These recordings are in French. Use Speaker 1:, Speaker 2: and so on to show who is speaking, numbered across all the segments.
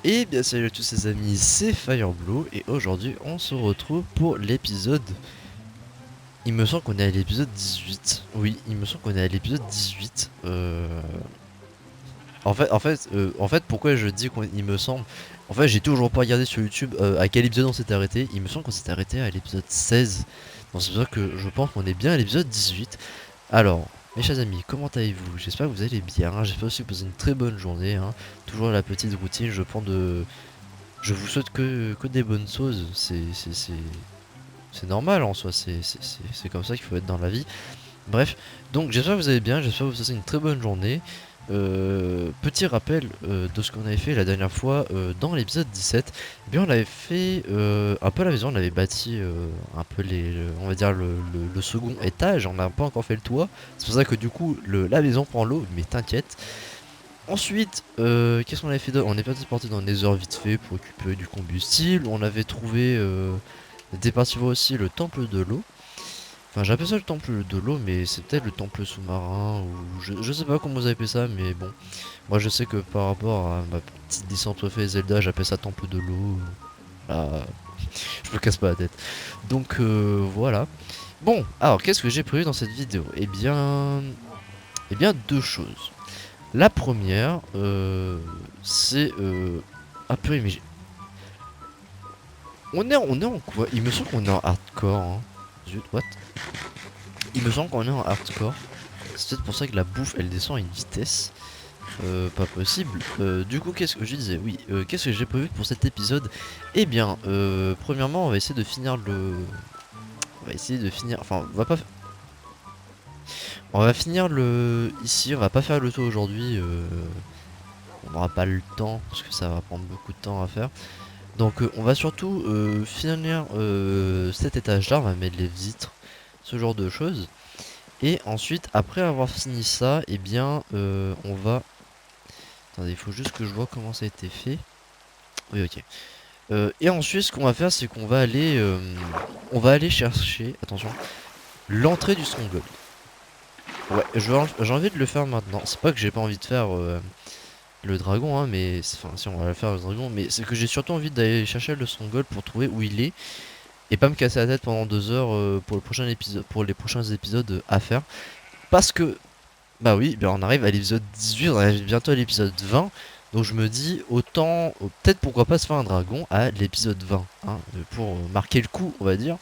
Speaker 1: Et bien salut à tous les amis, c'est Fireblue et aujourd'hui on se retrouve pour l'épisode... Il me semble qu'on est à l'épisode 18. Oui, il me semble qu'on est à l'épisode 18. En fait, pourquoi je dis qu'il me semble... En fait, j'ai toujours pas regardé sur YouTube à quel épisode on s'était arrêté. Il me semble qu'on s'était arrêté à l'épisode 16. Donc c'est pour ça que je pense qu'on est bien à l'épisode 18. Alors, mes chers amis, comment allez-vous? J'espère que vous allez bien. J'espère aussi que vous passez une très bonne journée, hein. Toujours la petite routine, je vous souhaite que des bonnes choses. C'est normal en soi, c'est comme ça qu'il faut être dans la vie. Bref, donc j'espère que vous allez bien, j'espère que vous passez une très bonne journée. Petit rappel de ce qu'on avait fait la dernière fois dans l'épisode 17. Eh bien, on avait fait un peu la maison, on avait bâti un peu on va dire le second étage. On n'a pas encore fait le toit. C'est pour ça que du coup la maison prend l'eau, mais t'inquiète. Ensuite, qu'est-ce qu'on avait fait d'autre? On est parti dans des heures vite fait pour récupérer du combustible. On avait trouvé. On était parti voir aussi le temple de l'eau. Enfin, j'appelle ça le temple de l'eau, mais c'est peut-être le temple sous-marin. Ou je sais pas comment vous appelez ça, mais bon. Moi, je sais que par rapport à ma petite licence préférée Zelda, j'appelle ça temple de l'eau. Là, je me casse pas la tête. Donc, voilà. Bon, alors, qu'est-ce que j'ai prévu dans cette vidéo? Eh bien, deux choses. La première, c'est... Ah purée, mais on est en quoi? Il me semble qu'on est en hardcore, hein. Zut, what? Il me semble qu'on est en hardcore. C'est peut-être pour ça que la bouffe, elle descend à une vitesse. Pas possible. Du coup, qu'est-ce que je disais? Oui, qu'est-ce que j'ai prévu pour cet épisode? Eh bien, premièrement, on va essayer de finir le... On va essayer de finir... Enfin, on va pas... On va finir le... Ici, on va pas faire le tour aujourd'hui. On n'aura pas le temps, parce que ça va prendre beaucoup de temps à faire. Donc on va surtout finir cet étage là, on va mettre les vitres, ce genre de choses. Et ensuite, après avoir fini ça, eh bien on va... Attendez, il faut juste que je vois comment ça a été fait. Oui, ok. Et ensuite, ce qu'on va faire, c'est qu'on va aller... on va aller chercher, attention, l'entrée du Stronghold. Ouais, j'ai envie de le faire maintenant. C'est pas que j'ai pas envie de faire le dragon, hein, mais... Enfin, si, on va le faire le dragon, mais c'est que j'ai surtout envie d'aller chercher le Stronghold pour trouver où il est. Et pas me casser la tête pendant 2 heures pour le prochain épisode, pour les prochains épisodes à faire. Parce que, bah oui, ben on arrive à l'épisode 18, on arrive bientôt à l'épisode 20. Donc je me dis, autant, peut-être pourquoi pas se faire un dragon à l'épisode 20, hein, pour marquer le coup, on va dire.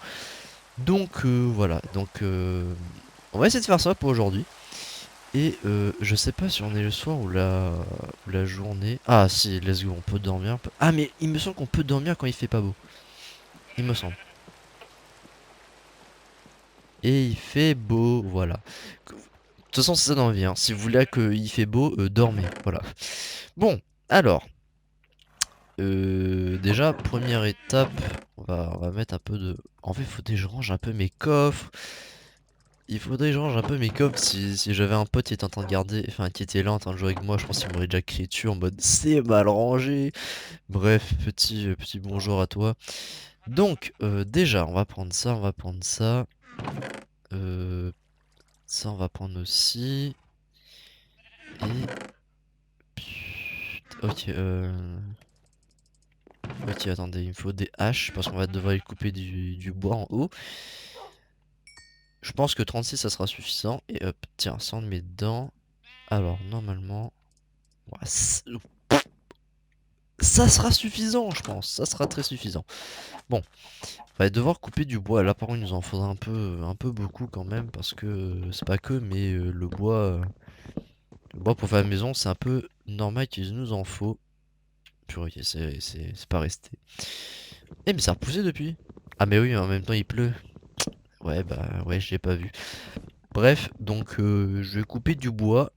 Speaker 1: Donc voilà, donc on va essayer de faire ça pour aujourd'hui. Et je sais pas si on est le soir ou la journée. Ah si, let's go, on peut dormir. Ah mais il me semble qu'on peut dormir quand il fait pas beau. Il me semble. Et il fait beau, voilà. De toute façon, c'est ça dans la vie, hein. Si vous voulez qu'il fait beau, dormez, voilà. Bon, alors, déjà, première étape, on va mettre un peu de... En fait, il faudrait que je range un peu mes coffres. Il faudrait que je range un peu mes coffres. Si j'avais un pote qui était en train de garder, enfin, qui était là en train de jouer avec moi, je pense qu'il m'aurait déjà crié dessus en mode c'est mal rangé. Bref, petit bonjour à toi. Donc, déjà, on va prendre ça, on va prendre ça. Euh, Ça, on va prendre aussi. Et... Ok, ok, attendez, il me faut des haches parce qu'on va devoir y couper du bois en haut. Je pense que 36 ça sera suffisant. Et hop, tiens, ça on le met dedans. Alors, normalement... ouais, ça sera suffisant, je pense. Ça sera très suffisant. Bon, on va devoir couper du bois. Là, par contre, il nous en faudra un peu beaucoup quand même parce que c'est pas que, mais le bois pour faire la maison, c'est un peu normal qu'il nous en faut. Purée, ok, c'est pas resté. Eh mais ça a repoussé depuis. Ah mais oui, en même temps il pleut. Ouais bah ouais, je l'ai pas vu. Bref, donc je vais couper du bois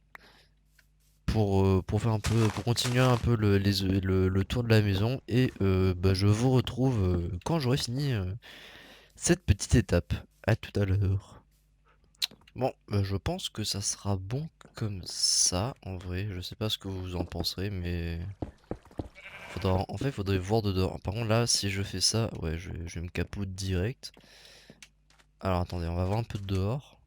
Speaker 1: pour faire un peu, pour continuer un peu le tour de la maison et bah, je vous retrouve quand j'aurai fini cette petite étape. À tout à l'heure. Bon, bah, je pense que ça sera bon comme ça en vrai. Je sais pas ce que vous en penserez, mais en fait, faudrait voir de dehors. Par contre là, si je fais ça, ouais, je vais me capote direct. Alors attendez, on va voir un peu de dehors.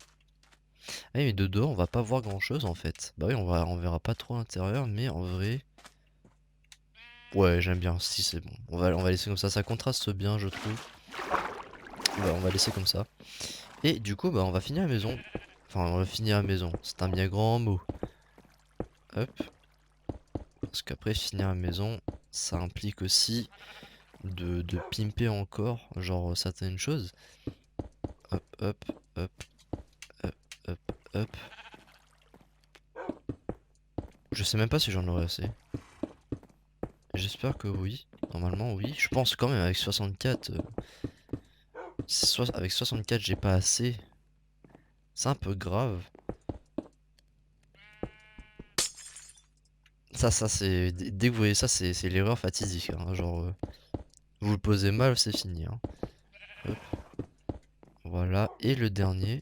Speaker 1: Ah oui, mais de dehors, on va pas voir grand chose en fait. Bah oui, on verra pas trop l'intérieur, mais en vrai. Ouais, j'aime bien. Si, c'est bon. On va laisser comme ça contraste bien, je trouve. Ouais, on va laisser comme ça. Et du coup, bah, on va finir la maison. Enfin, on va finir la maison. C'est un bien grand mot. Hop. Parce qu'après, finir la maison, ça implique aussi de pimper encore, genre certaines choses. Hop, hop, hop, hop, hop, hop. Je sais même pas si j'en aurai assez. J'espère que oui. Normalement, oui. Je pense quand même avec 64. Avec 64, j'ai pas assez. C'est un peu grave. Ça, c'est. Dès que vous voyez ça, c'est l'erreur fatidique, hein. Genre, vous le posez mal, c'est fini, hein. Hop. Voilà. Et le dernier.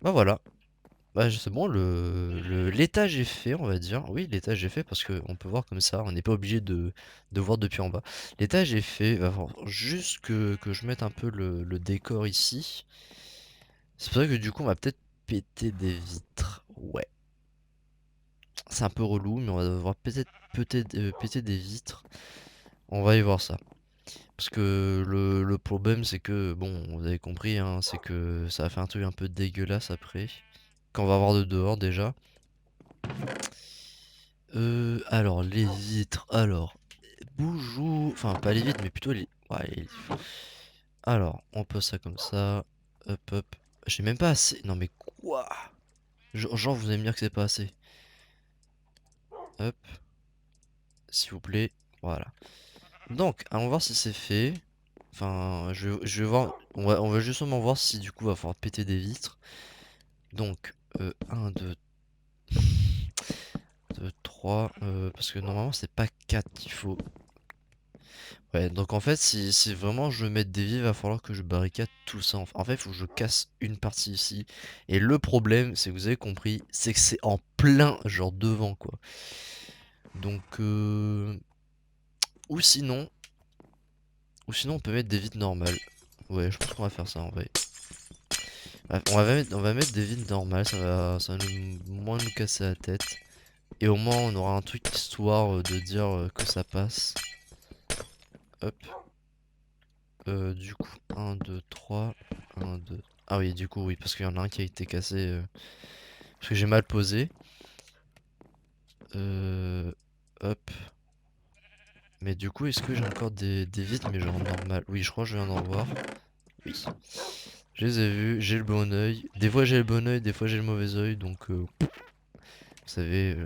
Speaker 1: Bah voilà. Bah c'est bon, l'étage est fait, on va dire. Oui, l'étage est fait parce que on peut voir comme ça. On n'est pas obligé de voir depuis en bas. L'étage est fait. Il va falloir juste que je mette un peu le décor ici. C'est pour ça que du coup, on va peut-être péter des vitres. Ouais. C'est un peu relou, mais on va devoir peut-être péter des vitres. On va y voir ça. Parce que le problème, c'est que, bon, vous avez compris, hein, c'est que ça va faire un truc un peu dégueulasse après. Quand on va voir de dehors déjà. Alors, les vitres, alors. Bonjour. Enfin, pas les vitres, mais plutôt les. Ouais, alors, on pose ça comme ça. Hop, hop. J'ai même pas assez. Non, mais quoi? Genre, vous allez me dire que c'est pas assez. Hop, s'il vous plaît. Voilà. Donc, allons voir si c'est fait. Enfin, je vais voir. On va justement voir si du coup, il va falloir péter des vitres. Donc, 1, 2, 3. Parce que normalement, c'est pas 4 qu'il faut. Ouais, donc en fait, si vraiment je veux mettre des vies, il va falloir que je barricade tout ça. En fait, il faut que je casse une partie ici. Et le problème, c'est que vous avez compris, c'est que c'est en plein, genre devant, quoi. Donc, ou sinon, on peut mettre des vides normales. Ouais, je pense qu'on va faire ça, en vrai. Bref, on va mettre des vides normales, ça va moins nous casser la tête. Et au moins, on aura un truc histoire de dire que ça passe. Hop. Du coup, 1, 2, 3, 1, 2. Ah oui, du coup, oui, parce qu'il y en a un qui a été cassé. Parce que j'ai mal posé. Hop. Mais du coup, est-ce que j'ai encore des vides, mais genre normal? Oui, je crois que je viens d'en voir. Oui. Je les ai vus, j'ai le bon oeil. Des fois j'ai le bon oeil, des fois j'ai le mauvais oeil, donc vous savez.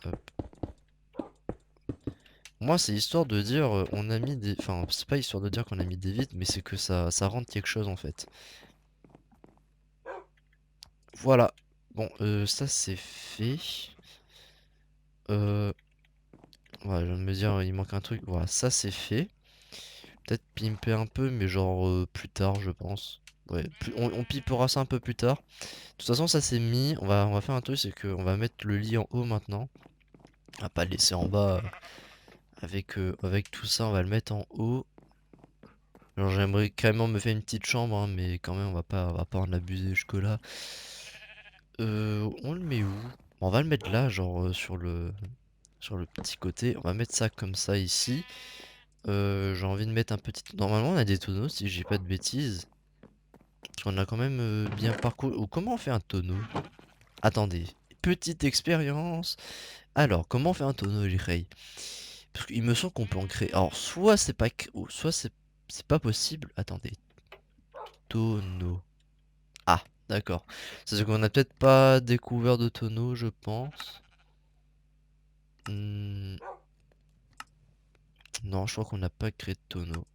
Speaker 1: Hop. Moi, c'est histoire de dire, on a mis des. Enfin, c'est pas histoire de dire qu'on a mis des vides, mais c'est que ça rend quelque chose en fait. Voilà. Bon, ça c'est fait. Euh, Ouais, je viens de me dire, il manque un truc. Voilà, ça c'est fait. Peut-être pimper un peu, mais genre plus tard, je pense. Ouais, on pipera ça un peu plus tard. De toute façon, ça c'est mis. On va faire un truc, c'est qu'on va mettre le lit en haut maintenant. On va pas le laisser en bas avec tout ça. On va le mettre en haut. Genre, j'aimerais carrément me faire une petite chambre, hein, mais quand même, on va pas en abuser jusque-là. On le met où? On va le mettre là, genre sur le petit côté. On va mettre ça comme ça ici. J'ai envie de mettre un petit. Normalement, on a des tonneaux, si j'ai pas de bêtises. Parce qu'on a quand même bien parcouru. Ou comment on fait un tonneau? Attendez, petite expérience. Alors, comment on fait un tonneau, Jirei? Parce qu'il me semble qu'on peut en créer. Alors, soit c'est pas, ou soit c'est pas possible. Attendez, tonneau. Ah, d'accord. C'est qu'on a peut-être pas découvert de tonneau, je pense. Hmm, non, je crois qu'on n'a pas créé de tonneau.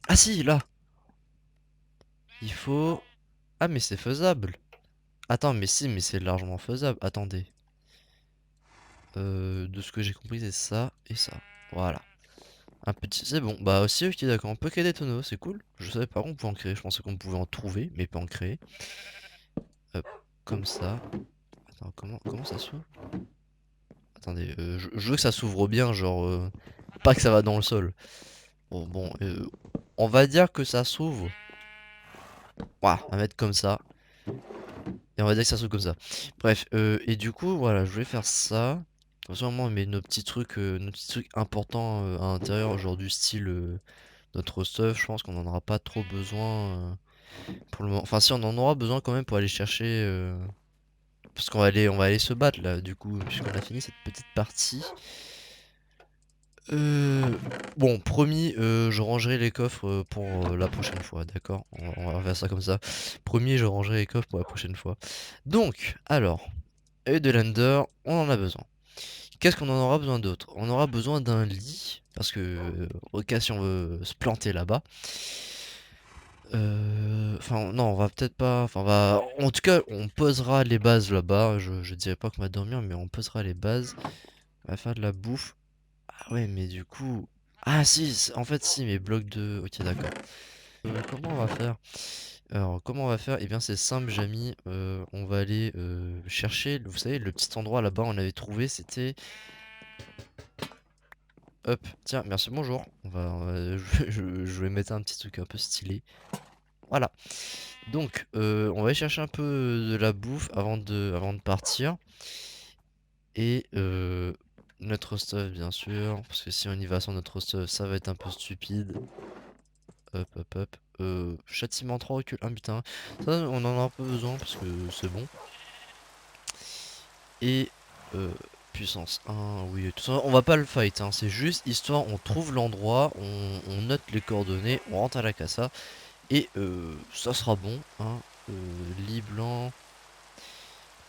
Speaker 1: Ah si, là. Il faut. Ah, mais c'est faisable. Attends, mais si, mais c'est largement faisable. Attendez. De ce que j'ai compris, c'est ça et ça. Voilà. Un petit. C'est bon. Bah, aussi, ok, d'accord. On peut créer des tonneaux, c'est cool. Je savais pas qu'on pouvait en créer. Je pensais qu'on pouvait en trouver, mais pas en créer. Hop, comme ça. Attends, comment ça s'ouvre? Attendez, je veux que ça s'ouvre bien, genre. Pas que ça va dans le sol. Bon, on va dire que ça s'ouvre. Voilà, on va mettre comme ça. Et on va dire que ça s'ouvre comme ça. Bref, et du coup, voilà, je vais faire ça. Comme ça, au moins, on met nos petits trucs importants à l'intérieur, genre du style notre stuff. Je pense qu'on en aura pas trop besoin pour le moment. Enfin, si on en aura besoin quand même pour aller chercher. Parce on va aller se battre là, du coup, puisqu'on a fini cette petite partie. Euh, bon, promis, je rangerai les coffres pour la prochaine fois, d'accord? On va faire ça comme ça. Promis, je rangerai les coffres pour la prochaine fois. Donc, alors, œil de l'Ender, on en a besoin. Qu'est-ce qu'on en aura besoin d'autre? On aura besoin d'un lit, parce que, au cas si on veut se planter là-bas. Enfin, non, on va peut-être pas. Enfin, en tout cas, on posera les bases là-bas. Je dirais pas qu'on va dormir, mais on posera les bases. On va faire de la bouffe. Ah ouais, mais du coup. Ah si, en fait, si, mais blocs de. Ok, d'accord. Comment on va faire? Alors, comment on va faire? Eh bien, c'est simple, Jamy. On va aller chercher. Vous savez, le petit endroit là-bas, on avait trouvé, c'était. Hop, tiens, merci, bonjour. Je vais mettre un petit truc un peu stylé. Voilà. Donc, on va aller chercher un peu de la bouffe avant de partir. Et notre stuff, bien sûr. Parce que si on y va sans notre stuff, ça va être un peu stupide. Hop, hop, hop. Châtiment 3, recul 1, putain. Ça, on en a un peu besoin parce que c'est bon. Et puissance 1, oui, tout ça. On va pas le fight, hein. C'est juste histoire, on trouve l'endroit, on note les coordonnées, on rentre à la casa. Et ça sera bon, hein. Lit blanc.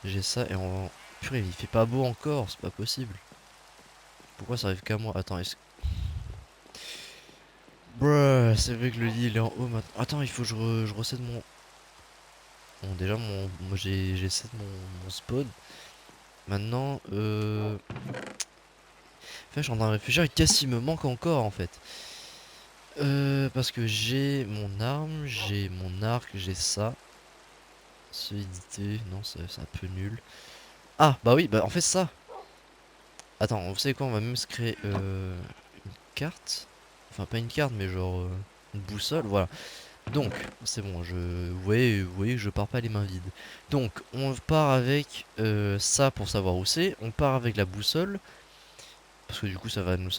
Speaker 1: J'ai ça et on... Purée, il fait pas beau encore, c'est pas possible. Pourquoi ça arrive qu'à moi? Attends, Bruh, c'est vrai que le lit il est en haut maintenant. Attends, il faut que je recette mon... Bon, déjà, moi j'ai set mon spawn. Maintenant, En fait, je suis en train de réfléchir, qu'est-ce qui me manque encore en fait? Parce que j'ai mon arme, j'ai mon arc, j'ai ça. Solidité, non, c'est un peu nul. Ah, bah oui, bah en fait ça. Attends, vous savez quoi, on va même se créer une carte. Enfin, pas une carte, mais genre une boussole, voilà. Donc, c'est bon, vous voyez que je pars pas les mains vides. Donc, on part avec ça pour savoir où c'est. On part avec la boussole, parce que du coup, ça va nous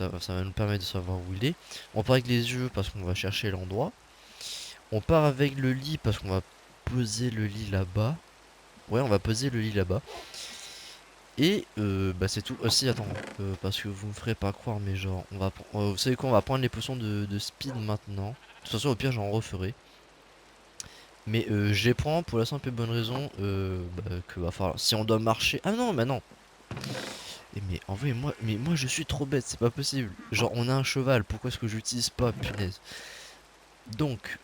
Speaker 1: permettre de savoir où il est. On part avec les yeux, parce qu'on va chercher l'endroit. On part avec le lit, parce qu'on va poser le lit là-bas. Ouais, on va poser le lit là-bas. Et bah c'est tout. Aussi, attends, parce que vous me ferez pas croire, mais genre, vous savez quoi, on va prendre les potions de speed maintenant. De toute façon, au pire, j'en referai. Mais je les prends pour la simple et bonne raison que va falloir. Si on doit marcher. Ah non, mais non. Mais en vrai, moi je suis trop bête, c'est pas possible. Genre, on a un cheval, pourquoi est-ce que j'utilise pas, punaise. Donc,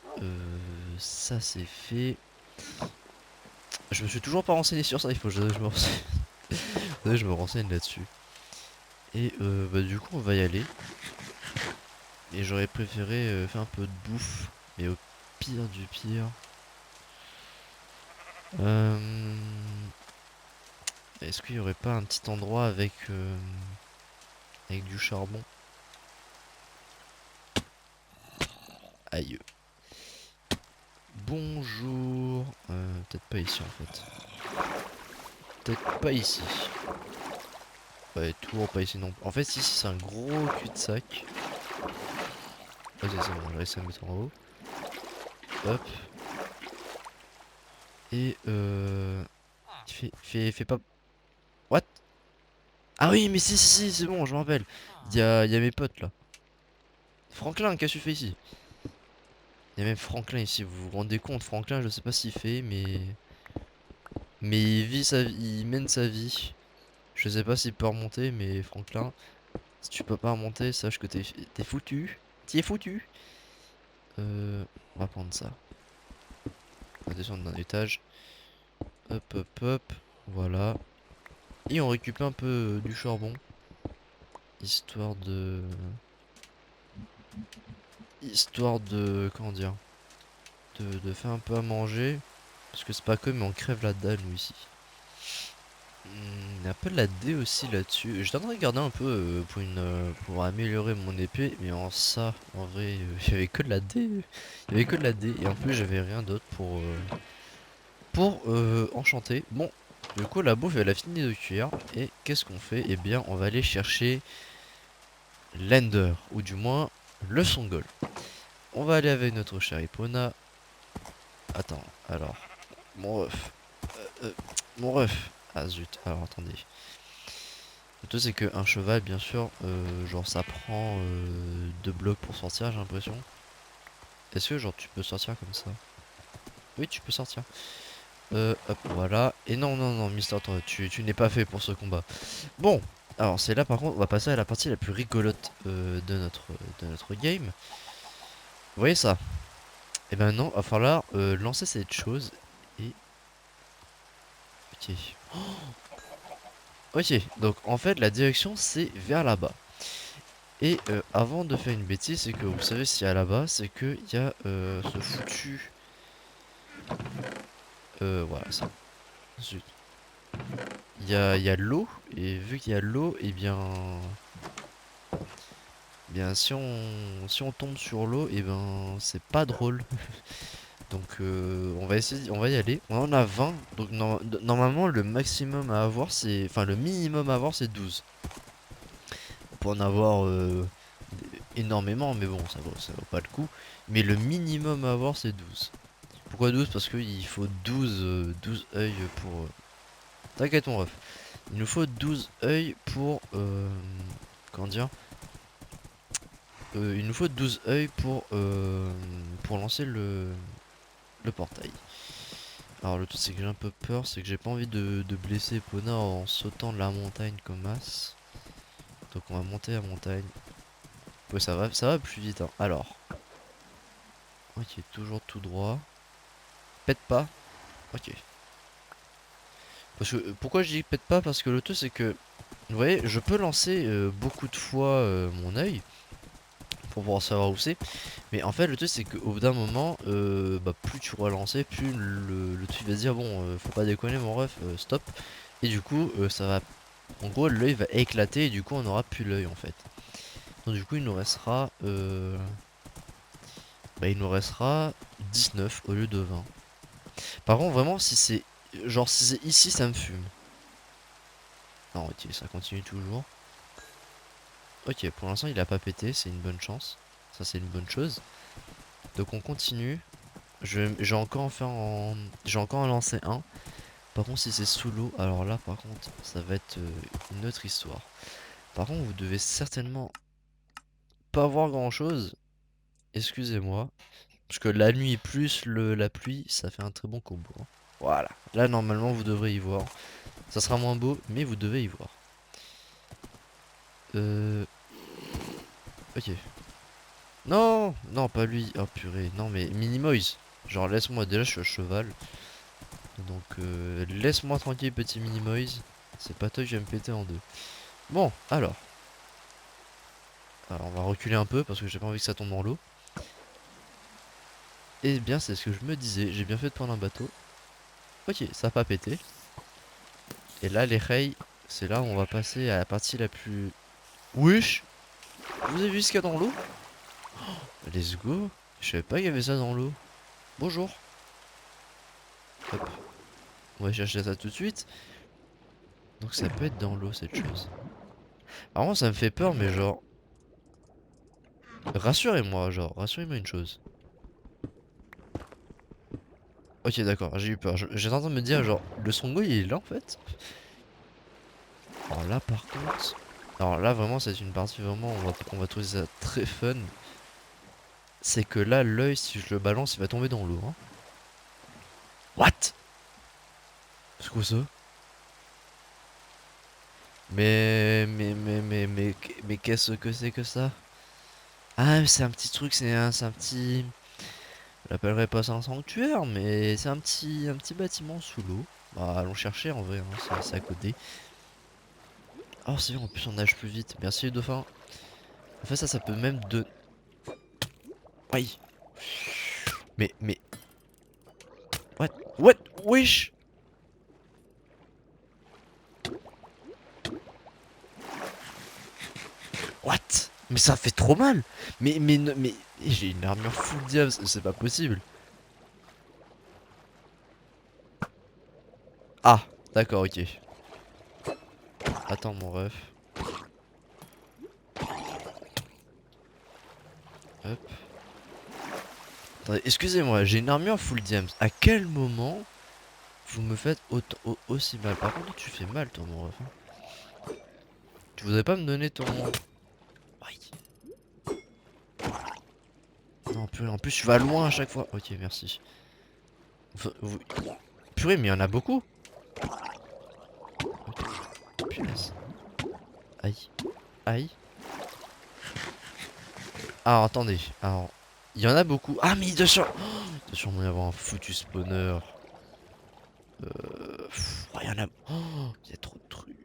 Speaker 1: ça c'est fait. Je me suis toujours pas renseigné sur ça, il faut que je me renseigne. Je me renseigne là-dessus. Et bah, du coup, on va y aller. Et j'aurais préféré faire un peu de bouffe. Mais au pire du pire. Euh, Est-ce qu'il y aurait pas un petit endroit avec du charbon? Aïe. Bonjour. Peut-être pas ici en fait. Peut-être pas ici. Ouais, toujours pas ici non plus. En fait, ici c'est un gros cul-de-sac. Vas-y, c'est bon, j'ai réussi à mettre en haut. Hop. Et fait pas. What? Ah oui, mais si, c'est bon, je me rappelle. Il y a mes potes là. Franklin, qu'est-ce que tu fais ici? Il y a même Franklin ici, vous vous rendez compte? Franklin, je sais pas s'il fait, mais il vit sa vie, il mène sa vie. Je sais pas s'il peut remonter, mais Franklin, si tu peux pas remonter, sache que t'es foutu. T'y es foutu. On va prendre ça. On va descendre d'un étage. Hop, hop, hop. Voilà. Et on récupère un peu du charbon. Histoire de... Histoire de... Comment dire? De faire un peu à manger. Parce que c'est pas comme, mais on crève la dalle, nous, ici. Il y a un peu de la D aussi là-dessus. Je t'en regarder un peu pour améliorer mon épée, mais en ça, en vrai, il y avait que de la D. Il y avait que de la D, et en plus, j'avais rien d'autre pour enchanter. Bon, Du coup, la bouffe, elle a fini de cuire. Et qu'est-ce qu'on fait? Eh bien, on va aller chercher l'Ender, ou du moins le Songol. On va aller avec notre cher Epona. Attends, alors, mon ref. Euh, mon ref. Ah zut, alors attendez. Le truc c'est qu'un cheval, bien sûr, genre ça prend 2 blocs pour sortir, j'ai l'impression. Est-ce que genre tu peux sortir comme ça? Oui, tu peux sortir. Hop, voilà. Et non, non, non, Mister, toi, tu n'es pas fait pour ce combat. Bon, alors c'est là par contre, on va passer à la partie la plus rigolote de notre game. Vous voyez ça? Et ben non, il va falloir lancer cette chose. Et... Ok. Ok, donc en fait la direction c'est vers là-bas. Et avant de faire une bêtise, c'est que vous savez s'il y a là-bas, c'est que il y a ce foutu... voilà, ça. Zut. Il y a l'eau, et vu qu'il y a l'eau, et bien si on tombe sur l'eau, et ben c'est pas drôle. Donc on va essayer, on va y aller. On en a 20, donc normalement le maximum à avoir c'est... Enfin le minimum à avoir c'est 12. On peut en avoir énormément, mais bon ça vaut pas le coup. Mais le minimum à avoir c'est 12. Pourquoi 12? Parce qu'il faut 12 œils pour... T'inquiète mon ref. Il nous faut 12 œils pour... comment dire? Il nous faut 12 œils pour lancer le portail. Alors le truc c'est que j'ai un peu peur, c'est que j'ai pas envie de blesser Pona en sautant de la montagne comme as. Donc on va monter la montagne. Ouais, ça va plus vite hein. Alors. Ok, toujours tout droit. Pète pas. Ok. Parce que pourquoi je dis pète pas? Parce que le truc c'est que vous voyez, je peux lancer beaucoup de fois mon œil pour pouvoir savoir où c'est. Mais en fait, le truc c'est qu'au bout d'un moment, bah, plus tu vas lancer, plus le truc va se dire bon, faut pas déconner mon ref, stop. Et du coup, ça va. En gros, l'œil va éclater et du coup, on aura plus l'œil en fait. Donc du coup, il nous restera, bah, il nous restera 19 au lieu de 20. Par contre, vraiment, si c'est genre si c'est ici, ça me fume. Non, ok, ça continue toujours. Ok, pour l'instant, il a pas pété, c'est une bonne chance. Ça, c'est une bonne chose. Donc on continue. J'ai encore j'ai encore en lancé un. Par contre, si c'est sous l'eau, alors là, par contre, ça va être une autre histoire. Par contre, vous devez certainement pas voir grand chose. Excusez-moi. Parce que la nuit plus la pluie, ça fait un très bon combo, hein. Voilà. Là, normalement, vous devrez y voir. Ça sera moins beau, mais vous devez y voir. Ok. Non, non, pas lui. Oh purée. Non, mais Minimoise. Genre, laisse-moi. Déjà, je suis à cheval. Donc, laisse-moi tranquille, petit Minimoise. C'est pas toi que je vais me péter en deux. Bon, alors, on va reculer un peu parce que j'ai pas envie que ça tombe dans l'eau. Eh bien, c'est ce que je me disais. J'ai bien fait de prendre un bateau. Ok, ça a pas pété. Et là, les rails, c'est là où on va passer à la partie la plus... Wesh! Vous avez vu ce qu'il y a dans l'eau? Let's go! Je savais pas qu'il y avait ça dans l'eau. Bonjour! Hop. On va chercher ça tout de suite. Donc ça peut être dans l'eau cette chose. Alors moi ça me fait peur mais genre... Rassurez-moi, genre, rassurez-moi une chose. Ok d'accord, j'ai eu peur. J'étais en train de me dire genre, le Songo il est là en fait? Alors là par contre... Alors là vraiment c'est une partie vraiment, on va trouver ça très fun. C'est que là l'œil si je le balance il va tomber dans l'eau hein. What? C'est quoi ça? Mais qu'est-ce que c'est que ça? Ah, c'est un petit truc, c'est un petit... Je l'appellerai pas ça un sanctuaire, mais c'est un petit bâtiment sous l'eau. Bah, allons chercher en vrai, hein, c'est à côté. Oh, c'est vrai, en plus on nage plus vite. Merci les dauphins. En fait, ça peut même de... Aïe. Mais... What? What? Wesh! What? Mais ça fait trop mal! Mais... J'ai une armure full diable, c'est pas possible. Ah, D'accord, ok. Attends mon ref. Hop. Attendez, excusez-moi, j'ai une armure full diams. À quel moment vous me faites aussi mal? Par contre, tu fais mal toi mon ref, hein. Tu voudrais pas me donner ton... Aïe. Non, purée, en plus tu vas loin à chaque fois. Ok, merci. Vous... Purée, mais il y en a beaucoup. Ok, punaise. Aïe. Aïe. Alors, attendez. Alors, il y en a beaucoup. Ah, mais il doit sûrement y avoir un foutu spawner. Oh, il y en a... Oh, il y a trop de trucs.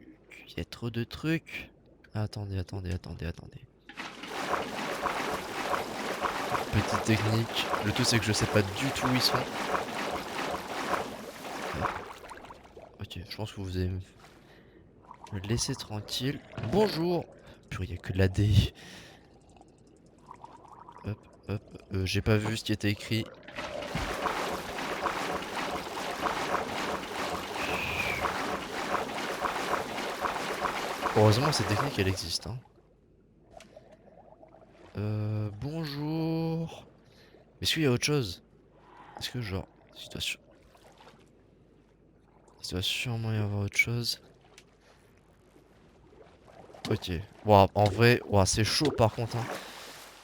Speaker 1: Il y a trop de trucs. Attendez, attendez, attendez, attendez. Petite technique. Le tout, c'est que je sais pas du tout où ils sont. Ok, je pense que vous allez me laisser tranquille. Bonjour. Purée, il y a que de la D. Hop, hop. J'ai pas vu ce qui était écrit. Heureusement, cette technique, elle existe, hein. Bonjour. Est-ce qu'il y a autre chose? Est-ce que genre... Il doit sûrement y avoir autre chose. Ok. Wow, en vrai, wow, c'est chaud par contre, hein.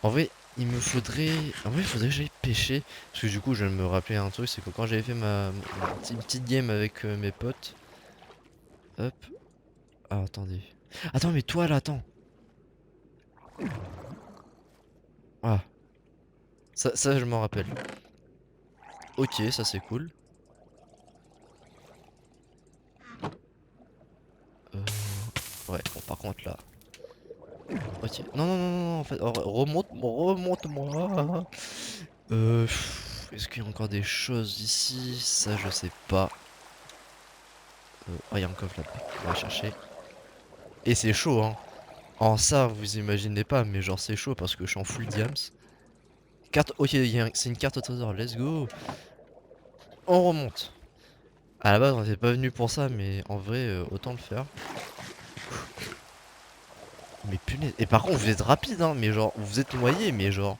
Speaker 1: En vrai, il me faudrait... En vrai, il faudrait que j'aille pêcher. Parce que du coup, je viens de me rappeler un truc, c'est que quand j'avais fait une petite game avec mes potes... Hop. Ah, attendez. Attends, mais toi là, attends. Ah, ça je m'en rappelle. Ok, ça c'est cool. Euh... Ouais, bon, par contre là... Ok. Non, non, non, non, non, en fait, remonte-moi. Est-ce qu'il y a encore des choses ici? Ça, je sais pas. Oh, il y a un coffre là-bas. On va chercher. Et c'est chaud, hein. En ça, vous imaginez pas, mais genre, c'est chaud parce que je suis en full diams. Carte. Ok, c'est une carte au trésor. Let's go. On remonte. À la base, on était pas venu pour ça, mais en vrai, autant le faire. Mais punaise. Et par contre, vous êtes rapide, hein. Mais genre, vous êtes noyé, mais genre.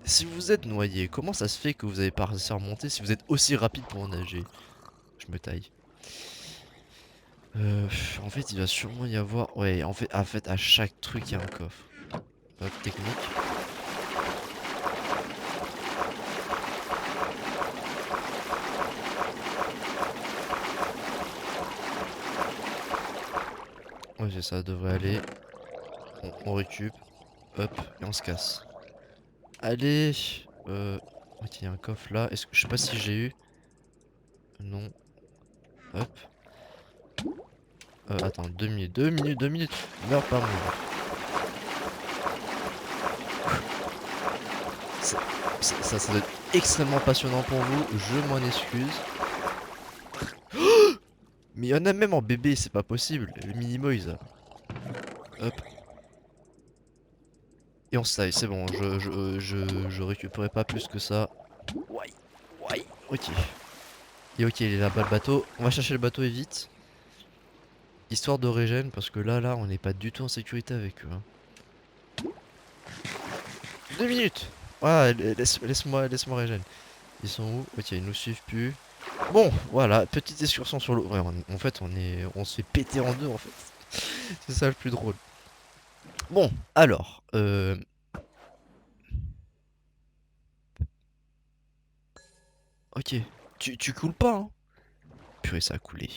Speaker 1: Si vous êtes noyé, comment ça se fait que vous avez pas réussi à remonter si vous êtes aussi rapide pour nager? Je me taille. En fait, il va sûrement y avoir... Ouais, en fait, à chaque truc, il y a un coffre. Hop, technique. Ok, ça devrait aller. On récup. Hop, et on se casse. Allez. Ok, il y a un coffre là. Est-ce que... Je sais pas si j'ai eu... Non. Hop. Attends, 2 minutes. 2 minutes, 2 minutes. Meurs pas, mon gars. Ça, ça doit être extrêmement passionnant pour vous. Je m'en excuse. Mais il y en a même en bébé, c'est pas possible. Le Minimoys là. Hop. Et on se taille, c'est bon. Je récupérais pas plus que ça. Ouais. Ouais. Ok. Et ok, il est là-bas le bateau. On va chercher le bateau et vite. Histoire de régène, parce que là, on n'est pas du tout en sécurité avec eux, hein. 2 minutes. Ah, laisse-moi régène. Ils sont où? Ok, ils nous suivent plus. Bon, voilà, petite excursion sur l'eau. Ouais, en fait, on se fait péter en deux, en fait. C'est ça le plus drôle. Bon, alors, ok. Tu coules pas, hein? Purée, ça a coulé.